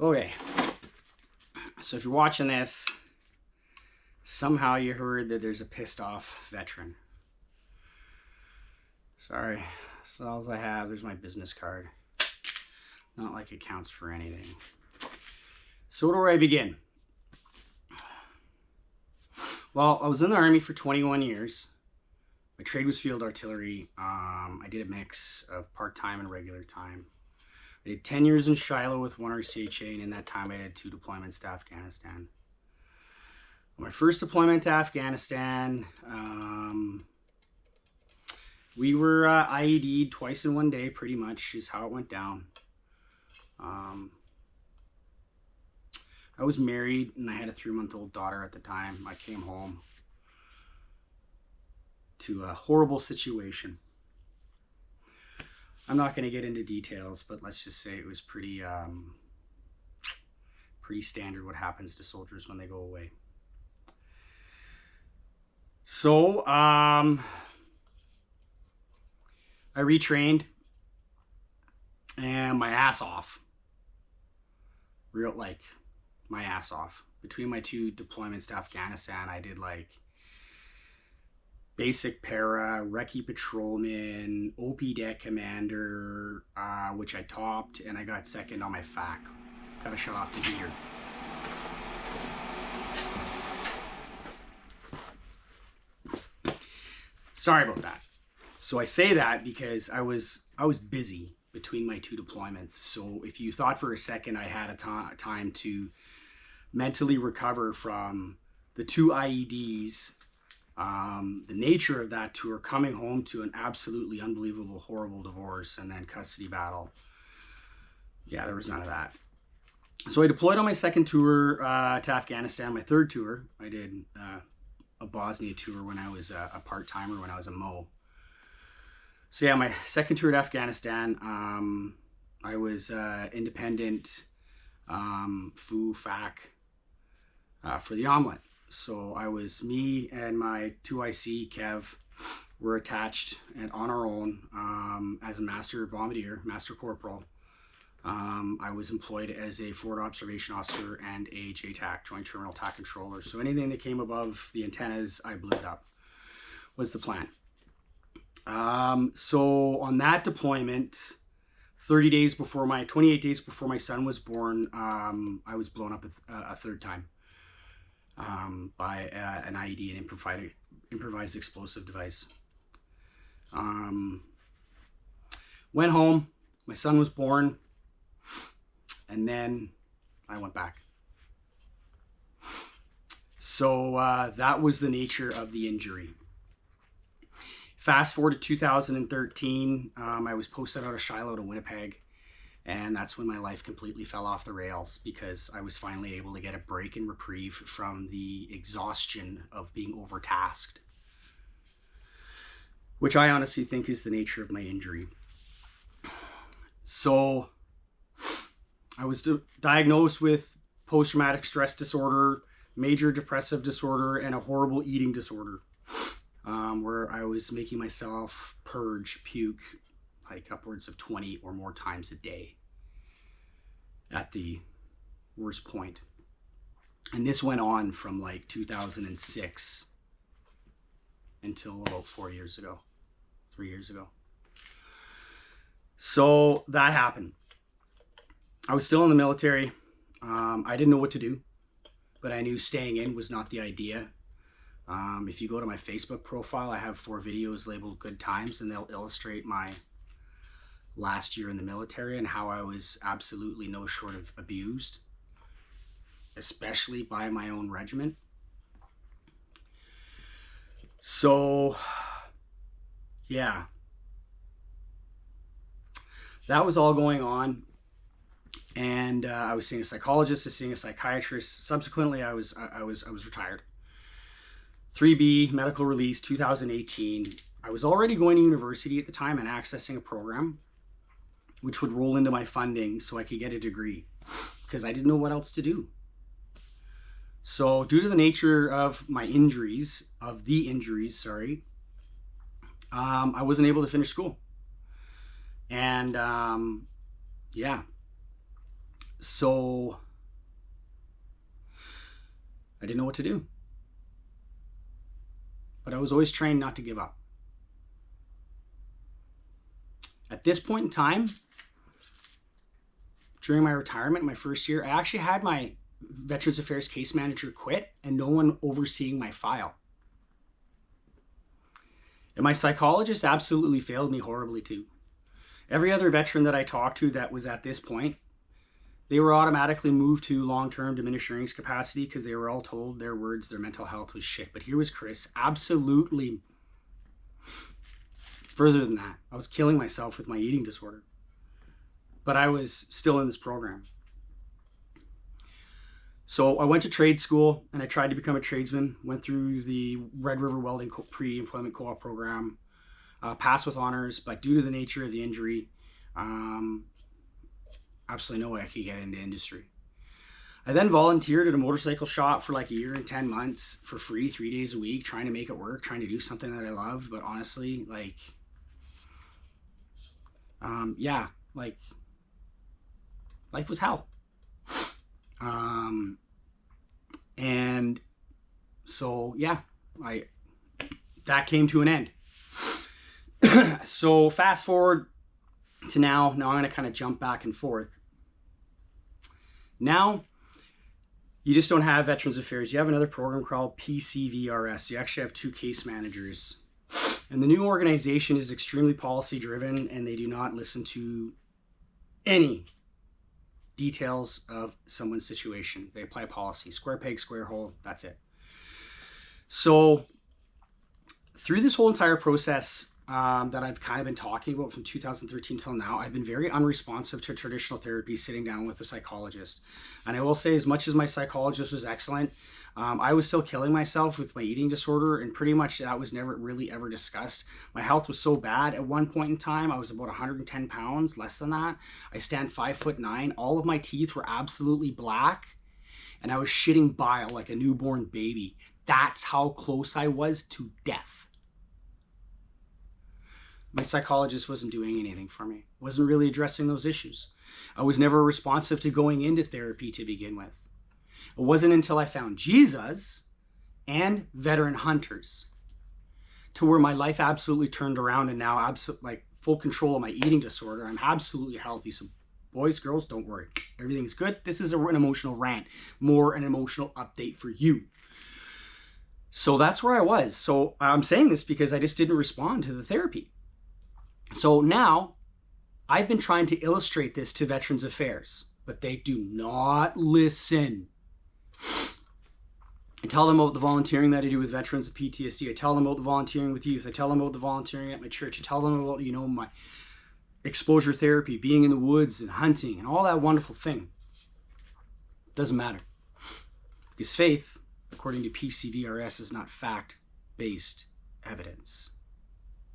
Okay, so if you're watching this, somehow you heard that there's a pissed off veteran. Sorry, that's all I have. There's my business card. Not like it counts for anything. So where do I begin? Well, I was in the Army for 21 years. My trade was field artillery. I did a mix of part-time and regular time. I did 10 years in Shiloh with 1 RCHA, and in that time I did 2 deployments to Afghanistan. My first deployment to Afghanistan, we were IED'd twice in one day, pretty much, is how it went down. I was married, and I had a 3-month-old daughter at the time. I came home to a horrible situation. I'm not going to get into details, but let's just say it was pretty standard what happens to soldiers when they go away. So, I retrained and my ass off. My ass off. Between my 2 deployments to Afghanistan, I did like basic para, recce patrolman, OP deck commander, which I topped, and I got second on my FAC. Gotta shut off the heater. Sorry about that. So I say that because I was busy between my 2 deployments. So if you thought for a second I had a time to mentally recover from the 2 IEDs, the nature of that tour, coming home to an absolutely unbelievable, horrible divorce, and then custody battle, yeah, there was none of that. So I deployed on my 2nd tour to Afghanistan. My 3rd tour, I did a Bosnia tour when I was a part-timer, when I was a Mo. So yeah, my 2nd tour to Afghanistan, I was independent FU FAC for the omelet. So me and my 2IC, Kev, were attached and on our own as a master bombardier, master corporal. I was employed as a forward observation officer and a JTAC, Joint Terminal Attack Controller. So anything that came above the antennas, I blew it up, was the plan. So on that deployment, 28 days before my son was born, I was blown up a 3rd time by an IED, an improvised explosive device. Went home, my son was born, and then I went back. So that was the nature of the injury. Fast forward to 2013, I was posted out of Shiloh to Winnipeg, and that's when my life completely fell off the rails, because I was finally able to get a break and reprieve from the exhaustion of being overtasked, which I honestly think is the nature of my injury. So I was diagnosed with post-traumatic stress disorder, major depressive disorder, and a horrible eating disorder, where I was making myself puke like upwards of 20 or more times a day at the worst point. And this went on from like 2006 until about 3 years ago. So that happened. I was still in the military. I didn't know what to do, but I knew staying in was not the idea. If you go to my Facebook profile, I have 4 videos labeled Good Times, and they'll illustrate my last year in the military and how I was absolutely no short of abused, especially by my own regiment. So, yeah, that was all going on. And I was seeing a psychologist, I was seeing a psychiatrist. Subsequently, I was retired. 3B, medical release, 2018. I was already going to university at the time and accessing a program which would roll into my funding so I could get a degree, because I didn't know what else to do. So due to the nature of my injuries, I wasn't able to finish school. And yeah, So I didn't know what to do. But I was always trained not to give up. At this point in time, during my retirement, my first year, I actually had my Veterans Affairs case manager quit and no one overseeing my file. And my psychologist absolutely failed me horribly too. Every other veteran that I talked to that was at this point, they were automatically moved to long-term diminished earnings capacity because they were all told their words, their mental health was shit. But here was Chris, absolutely further than that. I was killing myself with my eating disorder. But I was still in this program. So I went to trade school and I tried to become a tradesman, went through the Red River Welding pre-employment co-op program, passed with honors, but due to the nature of the injury, absolutely no way I could get into industry. I then volunteered at a motorcycle shop for like a year and 10 months for free, 3 days a week, trying to make it work, trying to do something that I loved. But honestly, like, life was hell. And so, that came to an end. So fast forward to now I'm going to kind of jump back and forth. Now, you just don't have Veterans Affairs. You have another program called PCVRS. You actually have 2 case managers. And the new organization is extremely policy driven and they do not listen to any details of someone's situation. They apply policy. Square peg, square hole. That's it. So through this whole entire process that I've kind of been talking about from 2013 till now, I've been very unresponsive to traditional therapy, sitting down with a psychologist. And I will say, as much as my psychologist was excellent, I was still killing myself with my eating disorder, and pretty much that was never really ever discussed. My health was so bad. At one point in time, I was about 110 pounds, less than that. I stand 5'9". All of my teeth were absolutely black, and I was shitting bile like a newborn baby. That's how close I was to death. My psychologist wasn't doing anything for me, wasn't really addressing those issues. I was never responsive to going into therapy to begin with. It wasn't until I found Jesus and Veteran Hunters to where my life absolutely turned around, and now like full control of my eating disorder. I'm absolutely healthy. So boys, girls, don't worry. Everything's good. This is an emotional rant, more an emotional update for you. So that's where I was. So I'm saying this because I just didn't respond to the therapy. So now I've been trying to illustrate this to Veterans Affairs, but they do not listen. I tell them about the volunteering that I do with veterans with PTSD. I tell them about the volunteering with youth. I tell them about the volunteering at my church. I tell them about, my exposure therapy, being in the woods and hunting and all that wonderful thing. Doesn't matter. Because faith, according to PCVRS, is not fact-based evidence.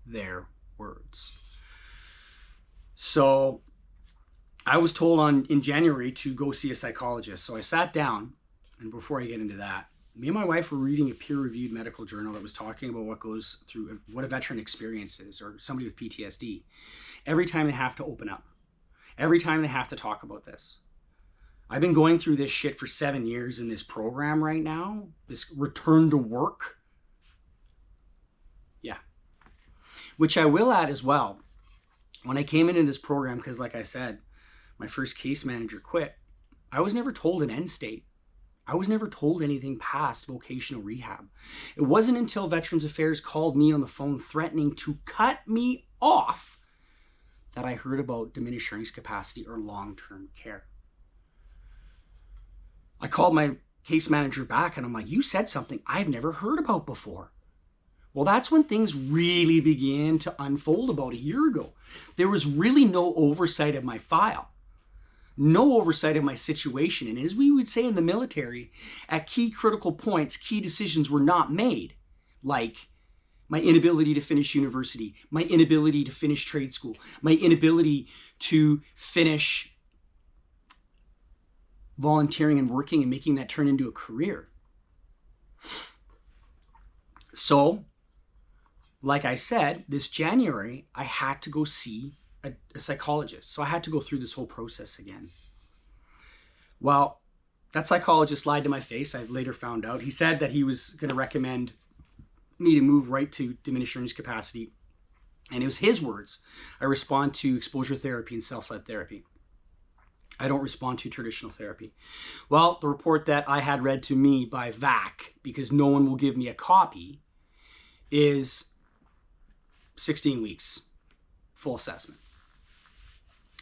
Their words. So I was told in January to go see a psychologist. So I sat down, and before I get into that, me and my wife were reading a peer-reviewed medical journal that was talking about what a veteran experiences, or somebody with PTSD, every time they have to open up, every time they have to talk about this. I've been going through this shit for 7 years in this program right now, this return to work. Yeah. Which I will add as well. When I came into this program, because like I said, my first case manager quit, I was never told an end state. I was never told anything past vocational rehab. It wasn't until Veterans Affairs called me on the phone threatening to cut me off that I heard about diminished earnings capacity or long-term care. I called my case manager back and I'm like, you said something I've never heard about before. Well, that's when things really began to unfold about a year ago. There was really no oversight of my file, no oversight of my situation. And as we would say in the military, at key critical points, key decisions were not made, like my inability to finish university, my inability to finish trade school, my inability to finish volunteering and working and making that turn into a career. So, like I said, this January, I had to go see a psychologist. So I had to go through this whole process again. Well, that psychologist lied to my face. I've later found out. He said that he was going to recommend me to move right to diminished earnings capacity. And it was his words. I respond to exposure therapy and self-led therapy. I don't respond to traditional therapy. Well, the report that I had read to me by VAC, because no one will give me a copy, is 16 weeks, full assessment.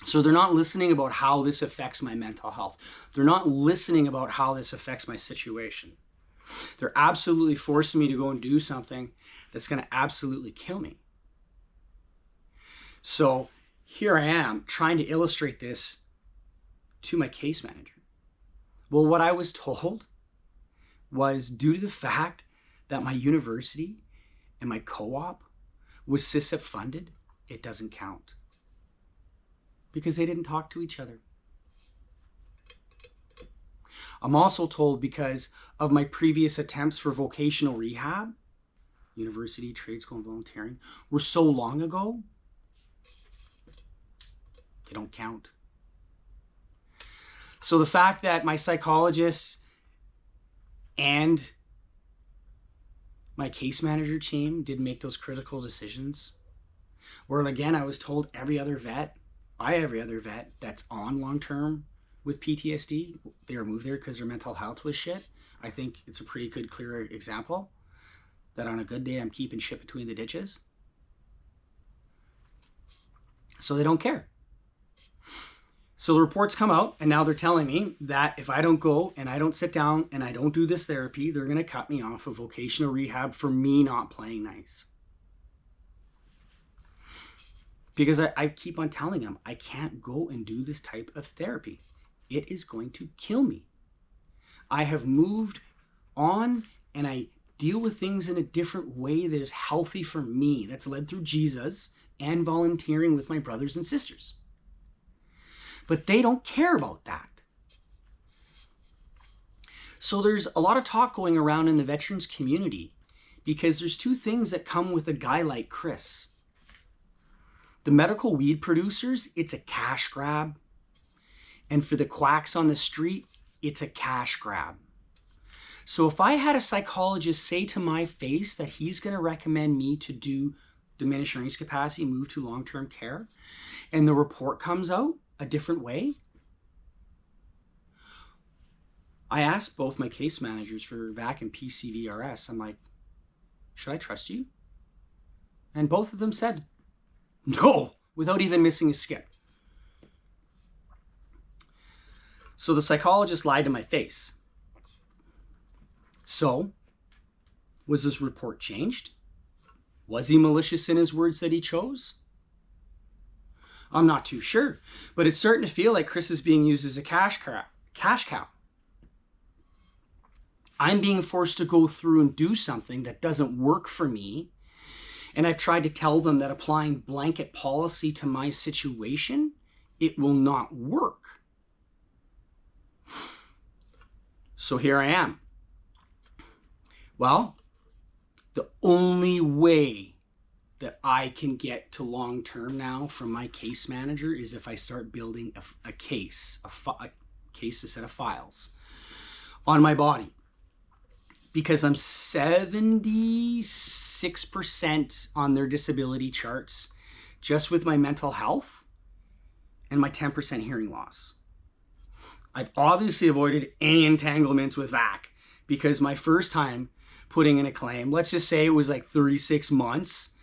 So they're not listening about how this affects my mental health. They're not listening about how this affects my situation. They're absolutely forcing me to go and do something that's going to absolutely kill me. So here I am trying to illustrate this to my case manager. Well, what I was told was due to the fact that my university and my co-op was CSIP funded, it doesn't count. Because they didn't talk to each other. I'm also told because of my previous attempts for vocational rehab, university, trade school, and volunteering, were so long ago, they don't count. So the fact that my psychologists and my case manager team did make those critical decisions, where again, I was told by every other vet that's on long-term with PTSD, they were moved there because their mental health was shit. I think it's a pretty good, clear example that on a good day, I'm keeping shit between the ditches. So they don't care. So the reports come out, and now they're telling me that if I don't go and I don't sit down and I don't do this therapy, they're going to cut me off of vocational rehab for me not playing nice. Because I keep on telling them, I can't go and do this type of therapy. It is going to kill me. I have moved on and I deal with things in a different way that is healthy for me. That's led through Jesus and volunteering with my brothers and sisters. But they don't care about that. So there's a lot of talk going around in the veterans community because there's two things that come with a guy like Chris. The medical weed producers, it's a cash grab. And for the quacks on the street, it's a cash grab. So if I had a psychologist say to my face that he's going to recommend me to do diminished earnings capacity, move to long-term care, and the report comes out a different way, I asked both my case managers for VAC and PCVRS, I'm like, should I trust you? And both of them said, no, without even missing a skip. So the psychologist lied to my face. So, was his report changed? Was he malicious in his words that he chose? I'm not too sure, but it's starting to feel like Chris is being used as a cash cow. I'm being forced to go through and do something that doesn't work for me. And I've tried to tell them that applying blanket policy to my situation, it will not work. So here I am. Well, the only way that I can get to long-term now from my case manager is if I start building a case, a set of files on my body. Because I'm 76% on their disability charts just with my mental health and my 10% hearing loss. I've obviously avoided any entanglements with VAC because my first time putting in a claim, let's just say it was like 36 months,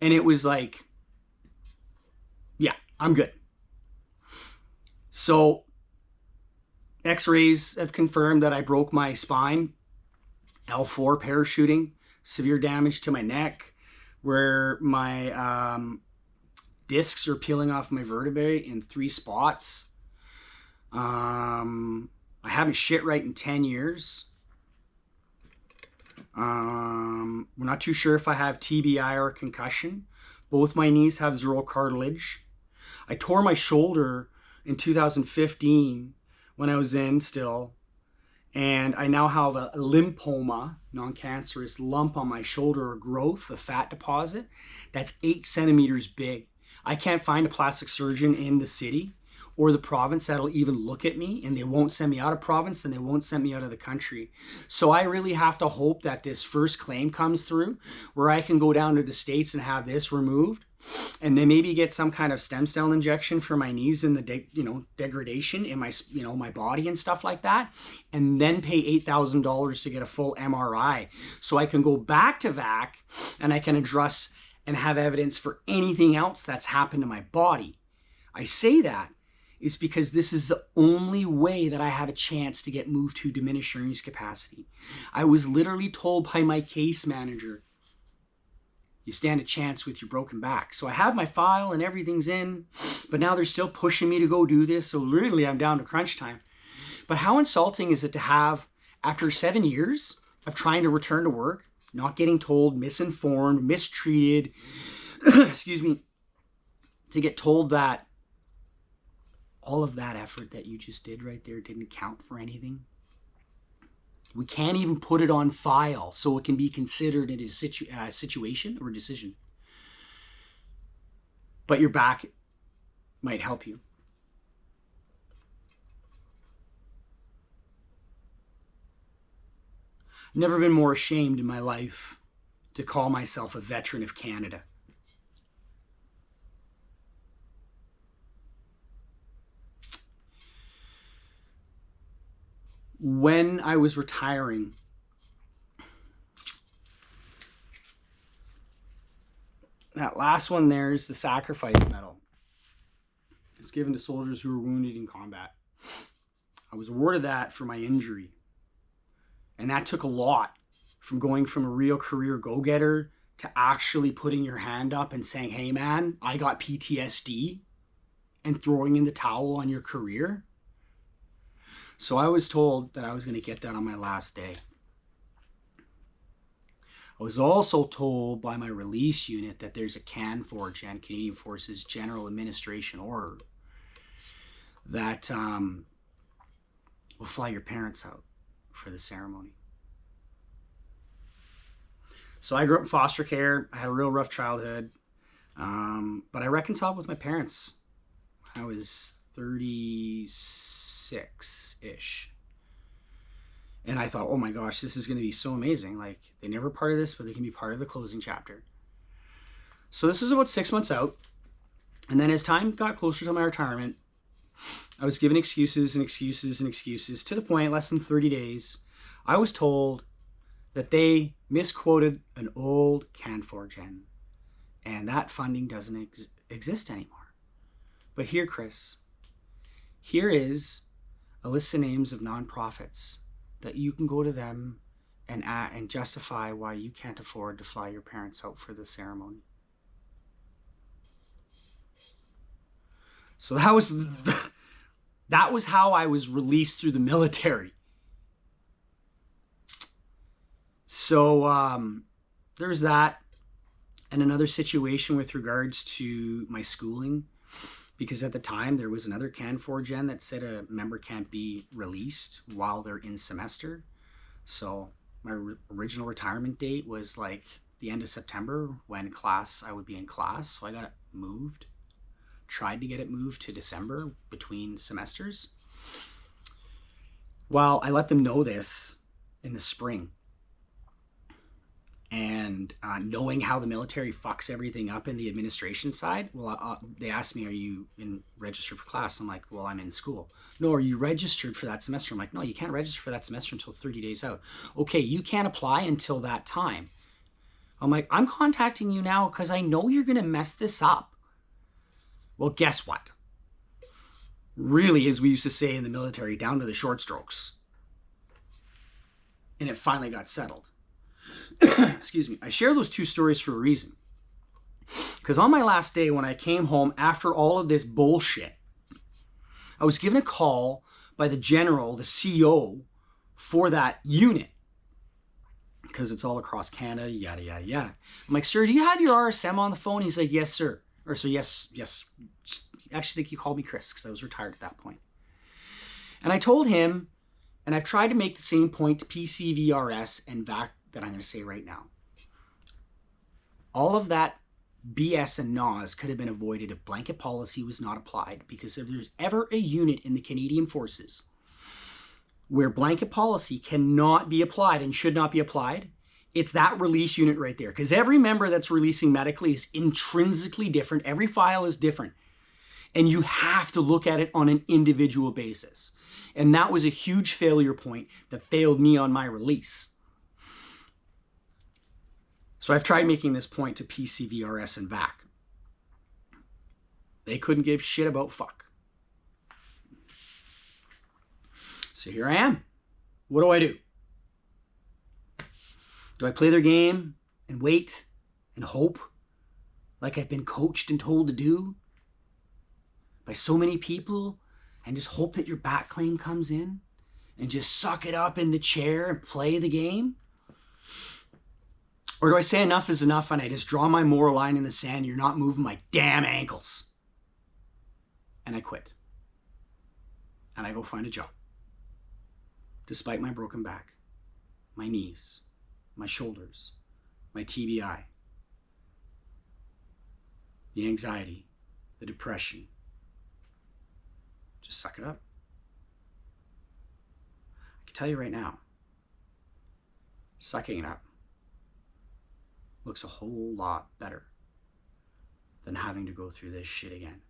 and it was like, yeah, I'm good. So x-rays have confirmed that I broke my spine, L4 parachuting, severe damage to my neck, where my discs are peeling off my vertebrae in 3 spots. I haven't shit right in 10 years. We're not too sure if I have TBI or concussion. Both my knees have 0 cartilage. I tore my shoulder in 2015 when I was in still. And I now have a lymphoma, non-cancerous lump on my shoulder, or growth, a fat deposit, that's 8 centimeters big. I can't find a plastic surgeon in the city or the province that'll even look at me, and they won't send me out of province and they won't send me out of the country. So I really have to hope that this first claim comes through where I can go down to the States and have this removed, and then maybe get some kind of stem cell injection for my knees and the degradation in my my body and stuff like that, and then pay $8,000 to get a full MRI so I can go back to VAC and I can address and have evidence for anything else that's happened to my body. I say that is because this is the only way that I have a chance to get moved to diminished earnings capacity. I was literally told by my case manager, you stand a chance with your broken back. So I have my file and everything's in, but now they're still pushing me to go do this. So literally I'm down to crunch time. But how insulting is it to have, after 7 years of trying to return to work, not getting told, misinformed, mistreated, excuse me, to get told that all of that effort that you just did right there didn't count for anything? We can't even put it on file so it can be considered in a situation or decision. But your back might help you. Never been more ashamed in my life to call myself a veteran of Canada. When I was retiring, that last one there is the sacrifice medal. It's given to soldiers who were wounded in combat. I was awarded that for my injury. And that took a lot, from going from a real career go-getter to actually putting your hand up and saying, hey man, I got PTSD, and throwing in the towel on your career. So I was told that I was going to get that on my last day. I was also told by my release unit that there's a CANFORGEN, Canadian Forces General Administration Order, that will fly your parents out for the ceremony. So I grew up in foster care. I had a real rough childhood. But I reconciled with my parents when I was 36-ish. And I thought, oh my gosh, this is going to be so amazing. Like, they never part of this, but they can be part of the closing chapter. So this was about 6 months out. And then as time got closer to my retirement, I was given excuses and excuses and excuses, to the point, less than 30 days, I was told that they misquoted an old CANFORGEN, and that funding doesn't exist anymore. But here, Chris, here is a list of names of nonprofits that you can go to them and justify why you can't afford to fly your parents out for the ceremony. So that was how I was released through the military. So there's that. And another situation with regards to my schooling, because at the time there was another CANFORGEN that said a member can't be released while they're in semester. So my original retirement date was like the end of September, when I would be in class. So I got it moved. Tried to get it moved to December between semesters. Well, I let them know this in the spring. And knowing how the military fucks everything up in the administration side, they asked me, are you registered for class? I'm like, well, I'm in school. No, are you registered for that semester? I'm like, no, you can't register for that semester until 30 days out. Okay, you can't apply until that time. I'm like, I'm contacting you now because I know you're going to mess this up. Well, guess what? Really, as we used to say in the military, down to the short strokes. And it finally got settled. Excuse me. I share those two stories for a reason. Because on my last day, when I came home after all of this bullshit, I was given a call by the general, the CO, for that unit. Because it's all across Canada, yada, yada, yada. I'm like, sir, do you have your RSM on the phone? He's like, yes, sir. Or so, yes. I actually think he called me Chris, because I was retired at that point. And I told him, and I've tried to make the same point to PCVRS and VAC that I'm going to say right now. All of that BS and NOS could have been avoided if blanket policy was not applied, because if there's ever a unit in the Canadian Forces where blanket policy cannot be applied and should not be applied, it's that release unit right there. Because every member that's releasing medically is intrinsically different. Every file is different. And you have to look at it on an individual basis. And that was a huge failure point that failed me on my release. So I've tried making this point to PCVRS and VAC. They couldn't give shit about fuck. So here I am. What do? Do I play their game and wait and hope like I've been coached and told to do by so many people, and just hope that your back claim comes in and just suck it up in the chair and play the game? Or do I say enough is enough and I just draw my moral line in the sand, you're not moving my damn ankles, and I quit? And I go find a job. Despite my broken back, my knees, my shoulders, my TBI, the anxiety, the depression. Just suck it up. I can tell you right now, sucking it up looks a whole lot better than having to go through this shit again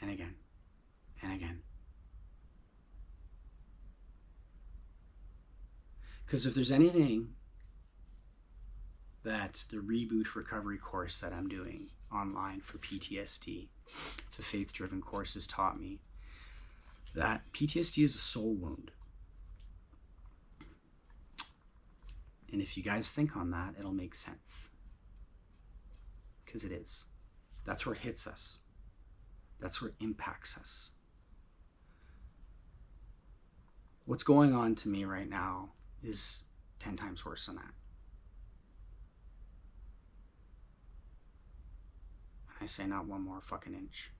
and again and again. Because if there's anything that the Reboot Recovery course that I'm doing online for PTSD, it's a faith-driven course, has taught me, that PTSD is a soul wound. And if you guys think on that, it'll make sense. Because it is. That's where it hits us. That's where it impacts us. What's going on to me right now is 10 times worse than that. And I say not one more fucking inch.